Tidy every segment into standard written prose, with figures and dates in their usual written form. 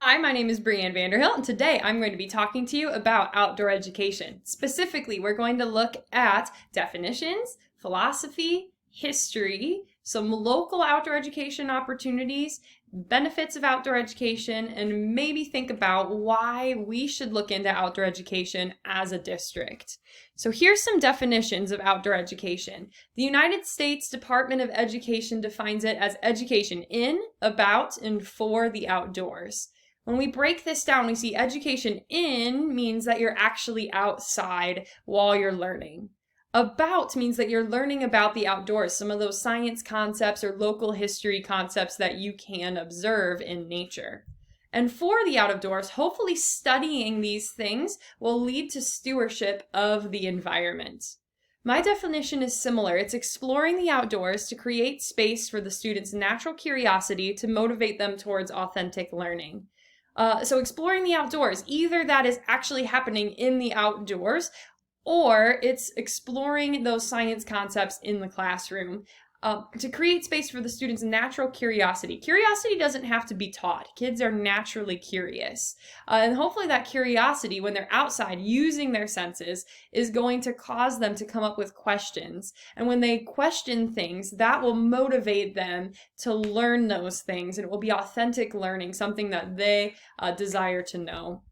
Hi, my name is Brianne Vanderhilt, and today I'm going to be talking to you about outdoor education. Specifically, we're going to look at definitions, philosophy, history, some local outdoor education opportunities, benefits of outdoor education, and maybe think about why we should look into outdoor education as a district. So here's some definitions of outdoor education. The United States Department of Education defines it as education in, about, and for the outdoors. When we break this down, we see education in means that you're actually outside while you're learning. About means that you're learning about the outdoors, some of those science concepts or local history concepts that you can observe in nature. And for the out of doors, hopefully studying these things will lead to stewardship of the environment. My definition is similar. It's exploring the outdoors to create space for the students' natural curiosity to motivate them towards authentic learning. So exploring the outdoors, either that is actually happening in the outdoors or it's exploring those science concepts in the classroom to create space for the students' natural curiosity. Curiosity doesn't have to be taught. Kids are naturally curious. And hopefully that curiosity, when they're outside using their senses, is going to cause them to come up with questions. And when they question things, that will motivate them to learn those things. And it will be authentic learning, something that they desire to know. All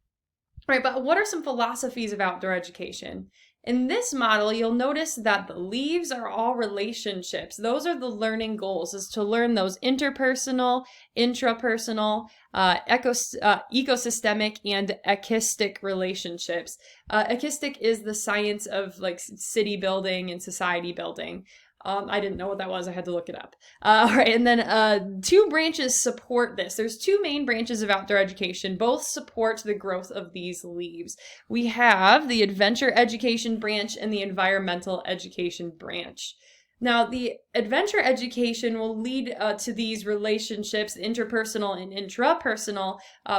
right, but what are some philosophies of outdoor education? In this model, you'll notice that the leaves are all relationships. Those are the learning goals, is to learn those interpersonal, intrapersonal, ecosystemic, and echistic relationships. Echistic is the science of like city building and society building. I didn't know what that was. I had to look it up. All right, and then two branches support this. There's two main branches of outdoor education. Both support the growth of these leaves. We have the adventure education branch and the environmental education branch. Now, the adventure education will lead to these relationships, interpersonal and intrapersonal,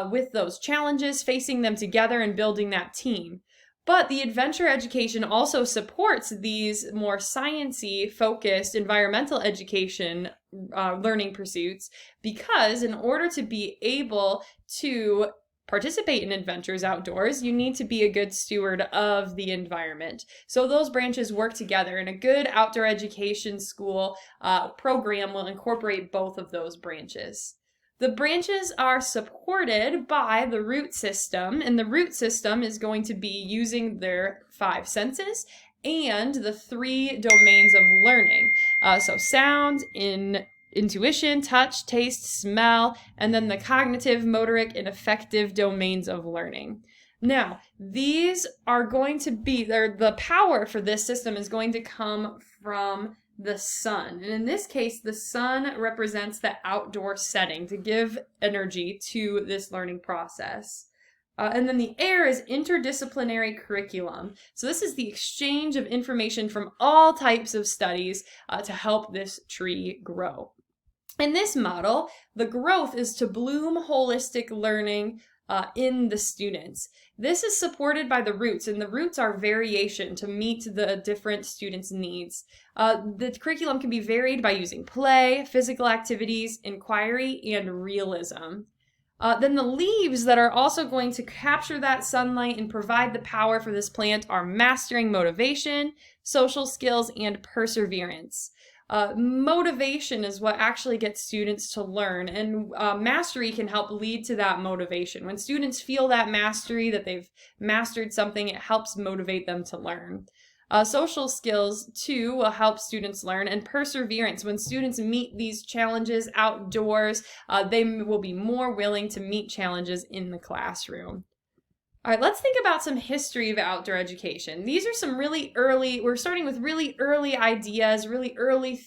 with those challenges, facing them together and building that team. But the adventure education also supports these more science-y focused environmental education learning pursuits, because in order to be able to participate in adventures outdoors, you need to be a good steward of the environment. So those branches work together, and a good outdoor education school program will incorporate both of those branches. The branches are supported by the root system, and the root system is going to be using their 5 senses and the 3 domains of learning. So sound, intuition, touch, taste, smell, and then the cognitive, motoric, and affective domains of learning. Now, these are going to be, the power for this system is going to come from the sun. And in this case, the sun represents the outdoor setting to give energy to this learning process. And then the air is interdisciplinary curriculum. So this is the exchange of information from all types of studies to help this tree grow. In this model, the growth is to bloom holistic learning in the students. This is supported by the roots, and the roots are variation to meet the different students' needs. The curriculum can be varied by using play, physical activities, inquiry, and realism. Then the leaves that are also going to capture that sunlight and provide the power for this plant are mastering motivation, social skills, and perseverance. Motivation is what actually gets students to learn, and mastery can help lead to that motivation. When students feel that mastery, that they've mastered something, it helps motivate them to learn. Social skills, too, will help students learn, and perseverance. When students meet these challenges outdoors, they will be more willing to meet challenges in the classroom. All right, let's think about some history of outdoor education. These are some really early, we're starting with really early ideas, really early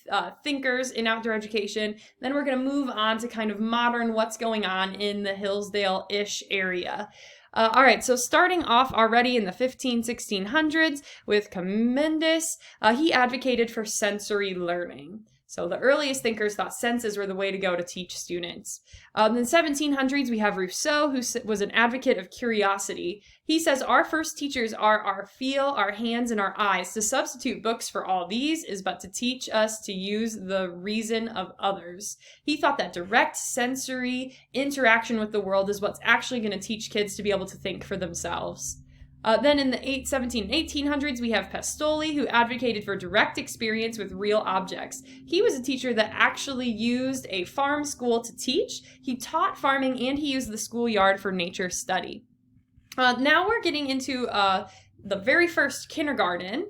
thinkers in outdoor education. Then we're going to move on to kind of modern what's going on in the Hillsdale-ish area. All right, so starting off already in the 1600s with Comenius, he advocated for sensory learning. So the earliest thinkers thought senses were the way to go to teach students. In the 1700s, we have Rousseau, who was an advocate of curiosity. He says, our first teachers are our feel, our hands, and our eyes. To substitute books for all these is but to teach us to use the reason of others. He thought that direct sensory interaction with the world is what's actually going to teach kids to be able to think for themselves. Then in the 1800s, we have Pestoli, who advocated for direct experience with real objects. He was a teacher that actually used a farm school to teach. He taught farming and he used the schoolyard for nature study. Now we're getting into the very first kindergarten,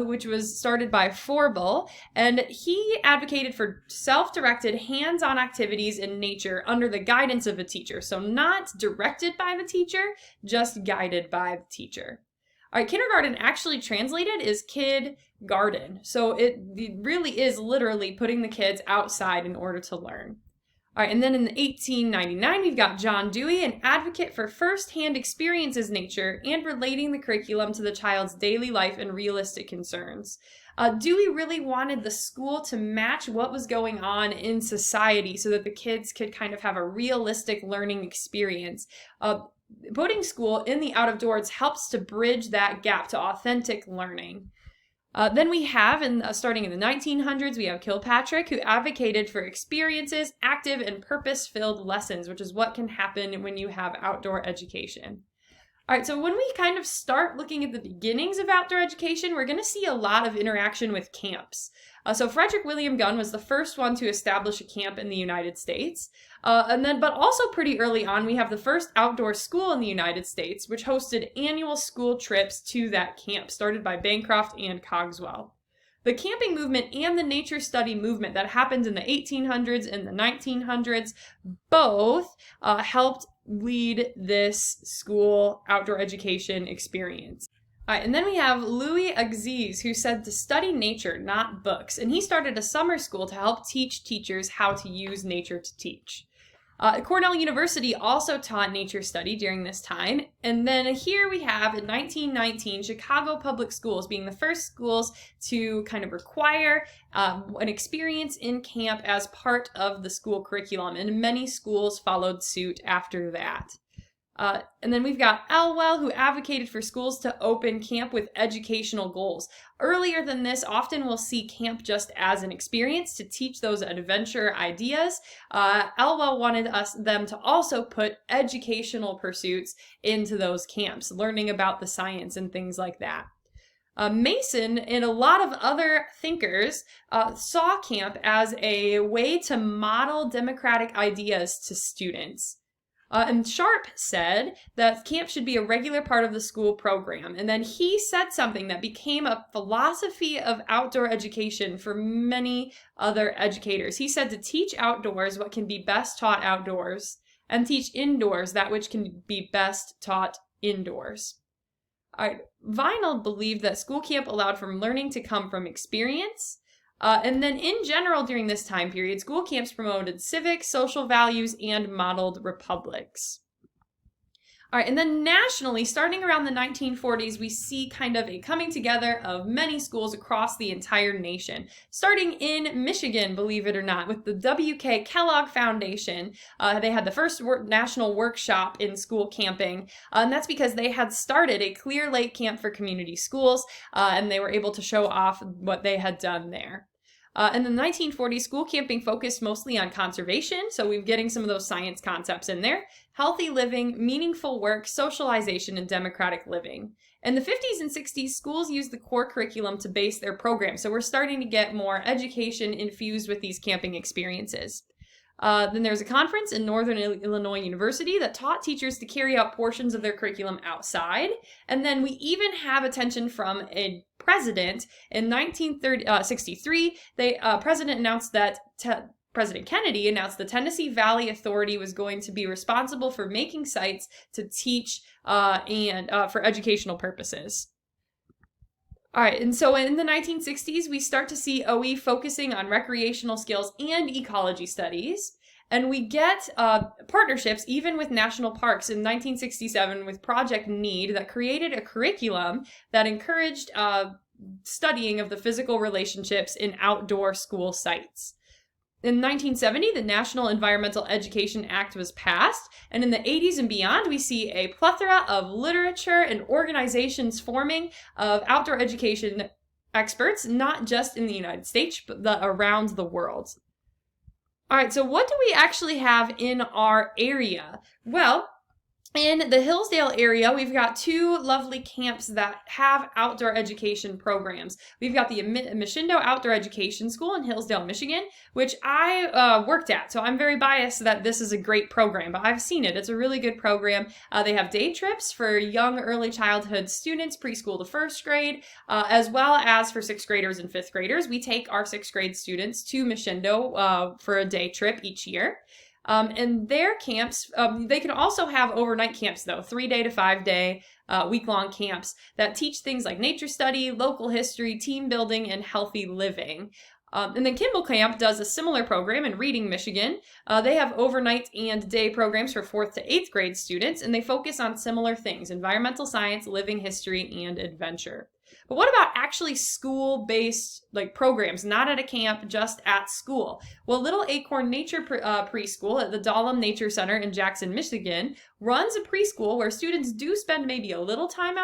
which was started by Froebel, and he advocated for self-directed, hands-on activities in nature under the guidance of a teacher. So not directed by the teacher, just guided by the teacher. All right, kindergarten actually translated is kid garden. So it really is literally putting the kids outside in order to learn. All right, and then in 1899, we've got John Dewey, an advocate for first-hand experiences nature and relating the curriculum to the child's daily life and realistic concerns. Dewey really wanted the school to match what was going on in society so that the kids could kind of have a realistic learning experience. Putting school in the out of doors helps to bridge that gap to authentic learning. Then we have, starting in the 1900s, we have Kilpatrick, who advocated for experiences, active and purpose-filled lessons, which is what can happen when you have outdoor education. All right, so when we kind of start looking at the beginnings of outdoor education, we're going to see a lot of interaction with camps. So Frederick William Gunn was the first one to establish a camp in the United States. But also pretty early on, we have the first outdoor school in the United States, which hosted annual school trips to that camp, started by Bancroft and Cogswell. The camping movement and the nature study movement that happened in the 1800s and the 1900s both helped lead this school outdoor education experience. All right, and then we have Louis Agassiz, who said to study nature, not books. And he started a summer school to help teach teachers how to use nature to teach. Cornell University also taught nature study during this time. And then here we have, in 1919, Chicago Public Schools being the first schools to kind of require an experience in camp as part of the school curriculum. And many schools followed suit after that. And then we've got Elwell, who advocated for schools to open camp with educational goals. Earlier than this, often we'll see camp just as an experience to teach those adventure ideas. Elwell wanted them to also put educational pursuits into those camps, learning about the science and things like that. Mason and a lot of other thinkers saw camp as a way to model democratic ideas to students. And Sharp said that camp should be a regular part of the school program. And then he said something that became a philosophy of outdoor education for many other educators. He said to teach outdoors what can be best taught outdoors, and teach indoors that which can be best taught indoors. All right. Vinell believed that school camp allowed for learning to come from experience. And then in general, during this time period, school camps promoted civic, social values, and modeled republics. All right, and then nationally, starting around the 1940s, we see kind of a coming together of many schools across the entire nation. Starting in Michigan, believe it or not, with the W.K. Kellogg Foundation. They had the first national workshop in school camping, and that's because they had started a Clear Lake camp for community schools, and they were able to show off what they had done there. In the 1940s, school camping focused mostly on conservation, so we're getting some of those science concepts in there. Healthy living, meaningful work, socialization, and democratic living. In the 50s and 60s, schools used the core curriculum to base their program, so we're starting to get more education infused with these camping experiences. Then there's a conference in Northern Illinois University that taught teachers to carry out portions of their curriculum outside. And then we even have attention from a president. In 1963, President announced that President Kennedy announced the Tennessee Valley Authority was going to be responsible for making sites to teach and for educational purposes. All right, and so in the 1960s, we start to see OE focusing on recreational skills and ecology studies, and we get partnerships even with national parks in 1967 with Project NEED that created a curriculum that encouraged studying of the physical relationships in outdoor school sites. In 1970, the National Environmental Education Act was passed, and in the 80s and beyond, we see a plethora of literature and organizations forming of outdoor education experts, not just in the United States, but around the world. All right, so what do we actually have in our area? Well, in the Hillsdale area, we've got two lovely camps that have outdoor education programs. We've got the Mishindo Outdoor Education School in Hillsdale, Michigan, which I worked at. So I'm very biased that this is a great program, but I've seen it. It's a really good program. They have day trips for young early childhood students, preschool to first grade, as well as for sixth graders and fifth graders. We take our sixth grade students to Mishindo for a day trip each year. And their camps, they can also have overnight camps though, 3-day to 5-day, week-long camps that teach things like nature study, local history, team building, and healthy living. And then Kimball Camp does a similar program in Reading, Michigan. They have overnight and day programs for 4th to 8th grade students, and they focus on similar things: environmental science, living history, and adventure. But what about actually school-based programs, not at a camp, just at school? Well, Little Acorn Nature Preschool at the Dahlem Nature Center in Jackson, Michigan, runs a preschool where students do spend maybe a little time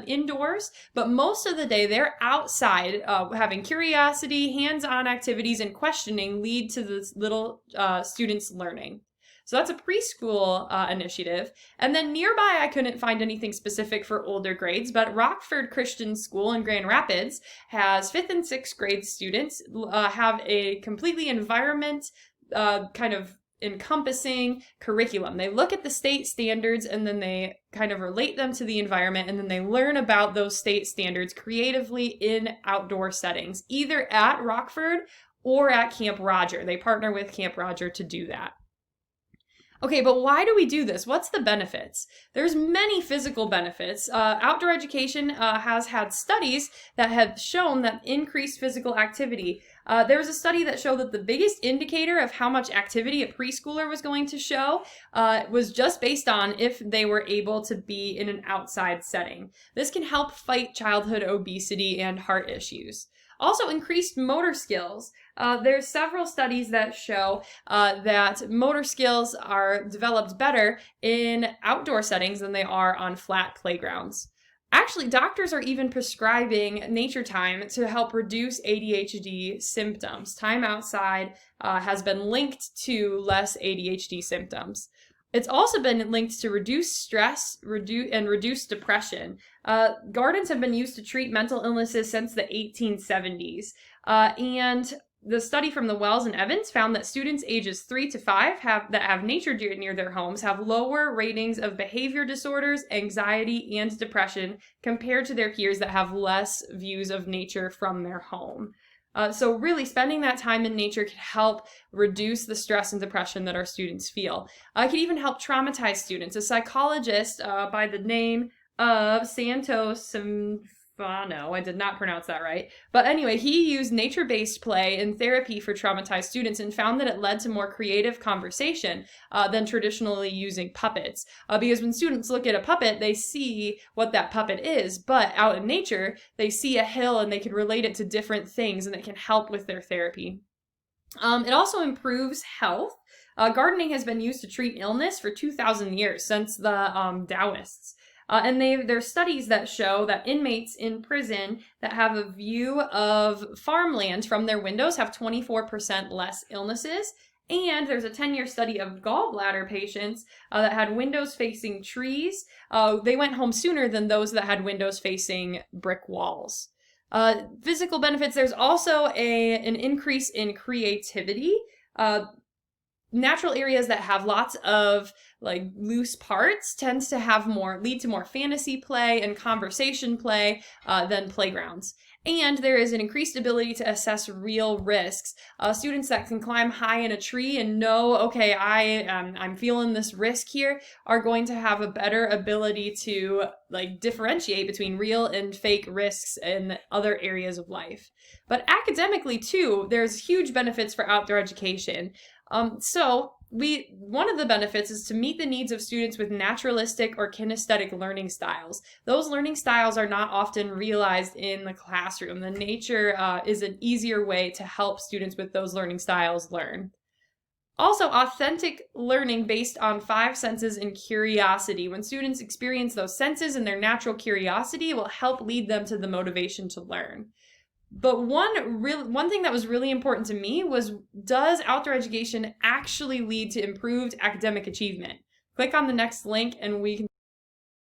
indoors, but most of the day they're outside having curiosity, hands-on activities, and questioning lead to the little students learning. So that's a preschool initiative. And then nearby, I couldn't find anything specific for older grades, but Rockford Christian School in Grand Rapids has 5th and 6th grade students have a completely environment kind of encompassing curriculum. They look at the state standards and then they kind of relate them to the environment, and then they learn about those state standards creatively in outdoor settings, either at Rockford or at Camp Roger. They partner with Camp Roger to do that. Okay, but why do we do this? What's the benefits? There's many physical benefits. Outdoor education has had studies that have shown that increased physical activity. There was a study that showed that the biggest indicator of how much activity a preschooler was going to show was just based on if they were able to be in an outside setting. This can help fight childhood obesity and heart issues. Also, increased motor skills. There's several studies that show that motor skills are developed better in outdoor settings than they are on flat playgrounds. Actually, doctors are even prescribing nature time to help reduce ADHD symptoms. Time outside has been linked to less ADHD symptoms. It's also been linked to reduced stress and reduced depression. Gardens have been used to treat mental illnesses since the 1870s. And the study from the Wells and Evans found that students ages 3 to 5 that have nature near their homes have lower ratings of behavior disorders, anxiety, and depression compared to their peers that have less views of nature from their home. So really spending that time in nature can help reduce the stress and depression that our students feel. It can even help traumatize students. A psychologist by the name of Santos Simfano, I did not pronounce that right, but anyway, he used nature-based play in therapy for traumatized students and found that it led to more creative conversation than traditionally using puppets. Because when students look at a puppet, they see what that puppet is, but out in nature, they see a hill and they can relate it to different things, and it can help with their therapy. It also improves health. Gardening has been used to treat illness for 2,000 years, since the Taoists. And there's studies that show that inmates in prison that have a view of farmland from their windows have 24% less illnesses. And there's a 10-year study of gallbladder patients that had windows facing trees. They went home sooner than those that had windows facing brick walls. Physical benefits, there's also an increase in creativity. Natural areas that have lots of loose parts tends to lead to more fantasy play and conversation play than playgrounds. And there is an increased ability to assess real risks. Students that can climb high in a tree and know, okay, I'm feeling this risk here, are going to have a better ability to differentiate between real and fake risks in other areas of life. But academically too, there's huge benefits for outdoor education. One of the benefits is to meet the needs of students with naturalistic or kinesthetic learning styles. Those learning styles are not often realized in the classroom. The nature is an easier way to help students with those learning styles learn. Also, authentic learning based on 5 senses and curiosity. When students experience those senses and their natural curiosity, it will help lead them to the motivation to learn. But one thing that was really important to me was, does outdoor education actually lead to improved academic achievement? Click on the next link and we can